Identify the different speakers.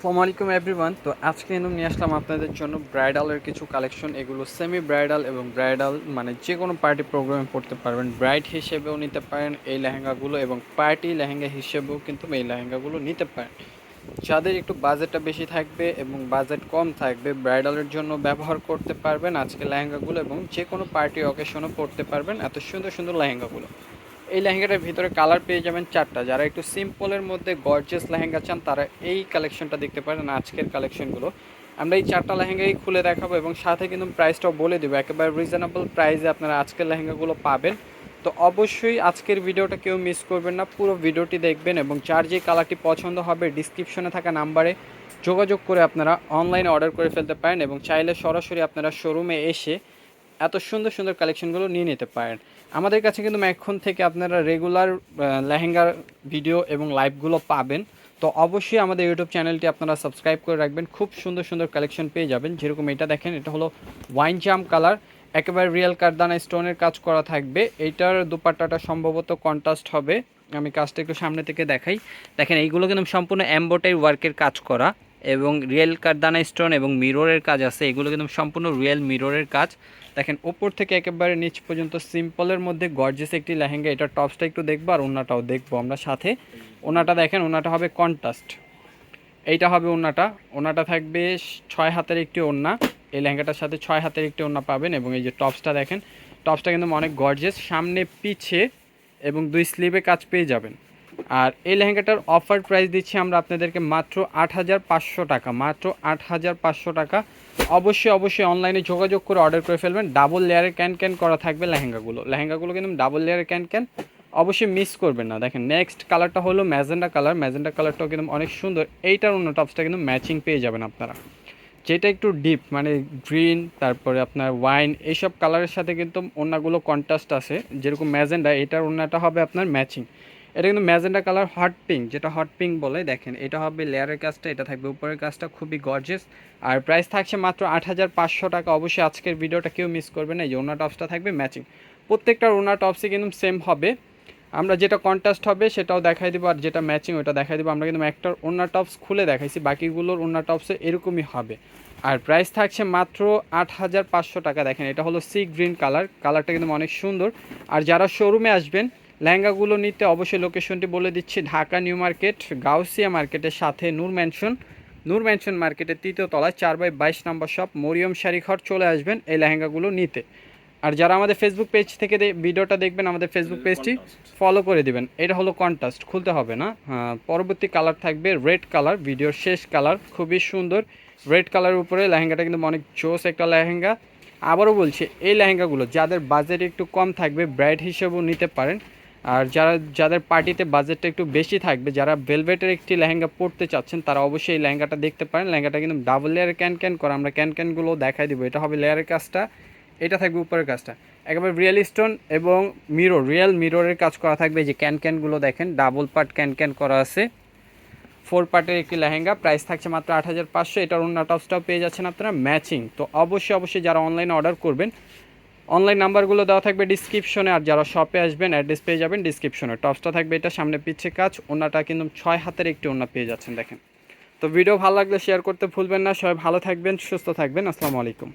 Speaker 1: আসসালামু আলাইকুম এভরিওয়ান। তো আজকে নিয়ে আসলাম আপনাদের জন্য ব্রাইডালের কিছু কালেকশন। এগুলো সেমি ব্রাইডাল এবং ব্রাইডাল মানে যে কোনো পার্টি প্রোগ্রামে পড়তে পারবেন। ব্রাইড হিসেবেও নিতে পারেন এই লেহেঙ্গাগুলো এবং পার্টি লেহেঙ্গা হিসেবেও কিন্তু এই লেহেঙ্গাগুলো নিতে পারেন। যাদের একটু বাজেটটা বেশি থাকবে এবং বাজেট কম থাকবে ব্রাইডালের জন্য ব্যবহার করতে পারবেন আজকে লেহেঙ্গাগুলো এবং যে কোনো পার্টি অকেশনও পড়তে পারবেন এত সুন্দর সুন্দর লেহেঙ্গাগুলো। এই লেহেঙ্গাটার ভিতরে কালার পেয়ে যাবেন 4টা। যারা একটু সিম্পলের মধ্যে গর্জিয়াস লেহেঙ্গা চান তারা এই কালেকশনটা দেখতে পারেন। আজকের কালেকশনগুলো আমরা এই 4টা লেহেঙ্গাই খুলে দেখাবো এবং সাথে কিন্তু প্রাইসটাও বলে দেবো। একেবারে রিজনেবল প্রাইসে আপনারা আজকের লেহেঙ্গাগুলো পাবেন। তো অবশ্যই আজকের ভিডিওটা কেউ মিস করবেন না, পুরো ভিডিওটি দেখবেন এবং যার যে কালারটি পছন্দ হবে ডিসক্রিপশনে থাকা নাম্বারে যোগাযোগ করে আপনারা অনলাইনে অর্ডার করে ফেলতে পারেন এবং চাইলে সরাসরি আপনারা শোরুমে এসে এত সুন্দর সুন্দর কালেকশনগুলো নিয়ে নিতে পারেন। আমাদের কাছে কিন্তু এখন থেকে আপনারা রেগুলার লেহেঙ্গার ভিডিও এবং লাইভগুলো পাবেন। তো অবশ্যই আমাদের ইউটিউব চ্যানেলটি আপনারা সাবস্ক্রাইব করে রাখবেন, খুব সুন্দর সুন্দর কালেকশন পেয়ে যাবেন। যেরকম এটা দেখেন, এটা হলো ওয়াইন জাম কালার, একেবারে রিয়েল কারদানা স্টোনের কাজ করা থাকবে। এইটার দুপাট্টাটা সম্ভবত কন্ট্রাস্ট হবে। আমি কাজটা একটু সামনে থেকে দেখাই। দেখেন এইগুলো কিন্তু সম্পূর্ণ এমব্রয়ডারি ওয়ার্কের কাজ করা এবং রিয়েল কারদানা স্টোন এবং মিররের কাজ আছে। এগুলো কিন্তু সম্পূর্ণ রিয়েল মিররের কাজ। দেখেন ওপর থেকে একেবারে নিচ পর্যন্ত সিম্পলের মধ্যে গর্জিয়াস একটি লেহেঙ্গা। এটা টপসটা একটু দেখবো আর ওনাটাও দেখবো আমরা সাথে। ওনাটা দেখেন, ওনাটা হবে কন্ট্রাস্ট, এইটা হবে ওনাটা। ওনাটা থাকবে 6 হাতের একটি ওড়না। এই লেহেঙ্গাটার সাথে 6 হাতের একটি ওড়না পাবেন এবং এই যে টপসটা দেখেন, টপসটা কিন্তু অনেক গর্জিয়াস, সামনে পিছে এবং 2 স্লিভে কাজ পেয়ে যাবেন। আর এই লেহেঙ্গাটার অফার প্রাইস দিচ্ছি আমরা আপনাদেরকে মাত্র 8,500 টাকা, মাত্র 8,500 টাকা। অবশ্যই অনলাইনে যোগাযোগ করে অর্ডার করে ফেলবেন। ডাবল লেয়ারের ক্যান করা থাকবে লেহেঙ্গাগুলো কিন্তু ডাবল লেয়ারের ক্যান, অবশ্যই মিস করবেন না। দেখেন নেক্সট কালারটা হলো ম্যাজেন্ডা কালার। ম্যাজেন্ডা কালারটাও কিন্তু অনেক সুন্দর। এইটার অন্য টপসটা কিন্তু ম্যাচিং পেয়ে যাবেন আপনারা, যেটা একটু ডিপ মানে গ্রিন, তারপরে আপনার ওয়াইন, এইসব কালারের সাথে কিন্তু ওড়নাগুলো কন্ট্রাস্ট আছে। যেরকম ম্যাজেন্ডা, এটার ওড়নাটা হবে আপনার ম্যাচিং। এটা কিন্তু ম্যাজেন্ডা কালার হট পিঙ্ক, যেটা হট পিঙ্ক বলে। দেখেন এটা হবে লেয়ারের কাজটা, এটা থাকবে উপরের কাজটা, খুবই গর্জিয়াস। আর প্রাইস থাকছে মাত্র 8,500 টাকা। অবশ্যই আজকের ভিডিওটা কেউ মিস করবে না। এই যে ওড়না টপসটা থাকবে ম্যাচিং, প্রত্যেকটা ওড়না টপসই কিন্তু সেম হবে। আমরা যেটা কন্ট্রাস্ট হবে সেটাও দেখাই দেবো আর যেটা ম্যাচিং ওটা দেখাই দেবো। আমরা কিন্তু একটা ওড়না টপস খুলে দেখাইছি, বাকিগুলোর ওড়না টপসে এরকমই হবে। আর প্রাইস থাকছে মাত্র 8,500 টাকা। দেখেন এটা হলো সি গ্রিন কালার, কালারটা কিন্তু অনেক সুন্দর। আর যারা শোরুমে আসবেন লেহেঙ্গাগুলো নিতে অবশ্যই লোকেশনটি বলে দিচ্ছি, ঢাকা নিউ মার্কেট গাউসিয়া মার্কেটের সাথে নূর ম্যানশন মার্কেটের 3য় তলায় 4/22 নম্বর শপ মরিয়ম শাড়ি ঘর। চলে আসবেন এই লেহেঙ্গাগুলো নিতে। আর যারা আমাদের ফেসবুক পেজ থেকে ভিডিওটা দেখবেন আমাদের ফেসবুক পেজটি ফলো করে দিবেন। এটা হলো কন্ট্রাস্ট, খুলতে হবে না। পরবর্তী কালার থাকবে রেড কালার, ভিডিওর শেষ কালার, খুবই সুন্দর। রেড কালারের উপরে লেহেঙ্গাটা কিন্তু অনেক জোস একটা লেহেঙ্গা। আবারও বলছি, এই লেহেঙ্গাগুলো যাদের বাজেট একটু কম থাকবে ব্রাইড হিসেবেও নিতে পারেন। আর যাদের পার্টিতে বাজেটটা একটু বেশি থাকবে, যারা ভেলভেটের একটি লেহেঙ্গা পরতে চাচ্ছেন তারা অবশ্যই এই লেহেঙ্গাটা দেখতে পারেন। লেহেঙ্গাটা কিন্তু ডাবল লেয়ারের ক্যান করা, আমরা ক্যানগুলো দেখাই দিব। এটা হবে লেয়ারের কাজটা, এটা থাকবে উপরের কাজটা, একেবারে রিয়েল স্টোন এবং রিয়েল মিররের কাজ করা থাকবে। এই যে ক্যানগুলো দেখেন, ডাবল পার্ট ক্যান করা আছে। 4 পার্টের একটি লেহেঙ্গা, প্রাইস থাকছে মাত্র 8,500। এটার অন্য টপসটাও পেয়ে যাচ্ছেন আপনারা ম্যাচিং। তো অবশ্যই যারা অনলাইনে অর্ডার করবেন, অনলাইন নাম্বারগুলো দেওয়া থাকবে ডিসক্রিপশনে। আর যারা শপে আসবেন অ্যাড্রেস পেয়ে যাবেন ডিসক্রিপশনে। টপসটা থাকবে এটা, সামনে পিছে কাজ, ওড়নাটা কিন্তু 6 হাতের একটি ওড়না পেয়ে যাচ্ছেন। দেখেন তো ভিডিও ভালো লাগলে শেয়ার করতে ভুলবেন না। সবাই ভালো থাকবেন, সুস্থ থাকবেন। আসসালামু আলাইকুম।